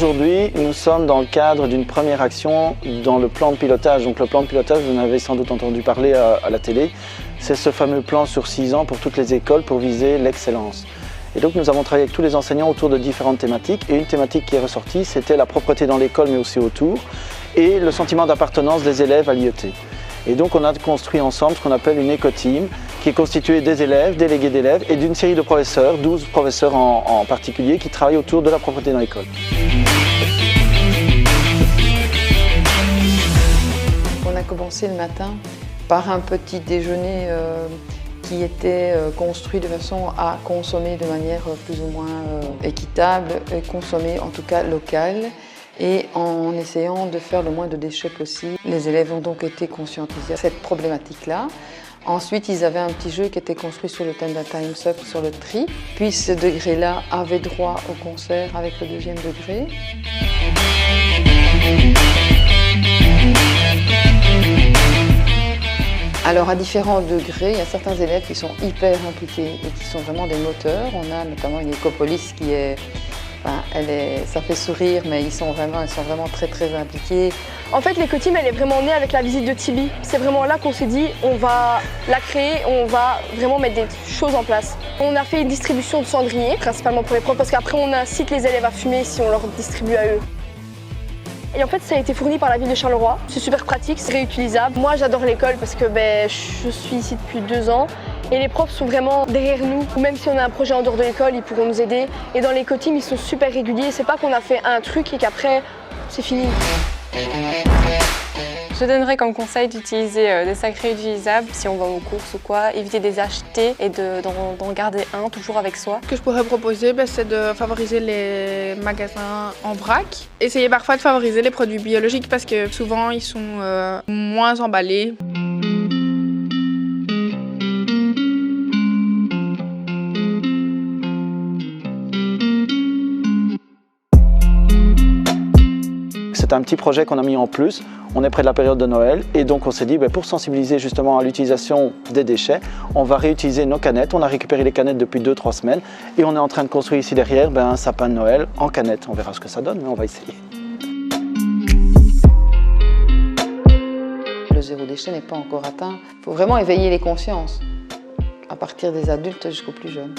Aujourd'hui, nous sommes dans le cadre d'une première action dans le plan de pilotage. Donc le plan de pilotage, vous en avez sans doute entendu parler à la télé. C'est ce fameux plan sur 6 ans pour toutes les écoles pour viser l'excellence. Et donc nous avons travaillé avec tous les enseignants autour de différentes thématiques. Et une thématique qui est ressortie, c'était la propreté dans l'école mais aussi autour et le sentiment d'appartenance des élèves à l'IET. Et donc on a construit ensemble ce qu'on appelle une éco-team qui est constituée des élèves, délégués d'élèves et d'une série de professeurs, 12 professeurs en particulier, qui travaillent autour de la propreté dans l'école. On a commencé le matin par un petit déjeuner qui était construit de façon à consommer de manière plus ou moins équitable, et consommer en tout cas local, et en essayant de faire le moins de déchets possible. Les élèves ont donc été conscientisés de cette problématique-là. Ensuite, ils avaient un petit jeu qui était construit sur le thème d'un Time's Up sur le tri. Puis ce degré-là avait droit au concert avec le deuxième degré. Alors à différents degrés, il y a certains élèves qui sont hyper impliqués et qui sont vraiment des moteurs. On a notamment une écopolice qui est... ça fait sourire, mais ils sont vraiment très impliqués. En fait, l'éco-team, elle est vraiment née avec la visite de Tibi. C'est vraiment là qu'on s'est dit, on va la créer, on va vraiment mettre des choses en place. On a fait une distribution de cendriers, principalement pour les profs, parce qu'après on incite les élèves à fumer si on leur distribue à eux. Et en fait, ça a été fourni par la ville de Charleroi. C'est super pratique, c'est réutilisable. Moi, j'adore l'école parce que je suis ici depuis 2 ans. Et les profs sont vraiment derrière nous. Ou même si on a un projet en dehors de l'école, ils pourront nous aider. Et dans l'éco-team, ils sont super réguliers. C'est pas qu'on a fait un truc et qu'après, c'est fini. Je donnerais comme conseil d'utiliser des sacs réutilisables si on va aux courses ou quoi, éviter de les acheter et d'en garder un toujours avec soi. Ce que je pourrais proposer, c'est de favoriser les magasins en vrac. Essayer parfois de favoriser les produits biologiques parce que souvent ils sont moins emballés. C'est un petit projet qu'on a mis en plus. On est près de la période de Noël et donc on s'est dit pour sensibiliser justement à l'utilisation des déchets, on va réutiliser nos canettes. On a récupéré les canettes depuis 2-3 semaines et on est en train de construire ici derrière un sapin de Noël en canettes. On verra ce que ça donne, mais on va essayer. Le zéro déchet n'est pas encore atteint. Il faut vraiment éveiller les consciences, à partir des adultes jusqu'aux plus jeunes.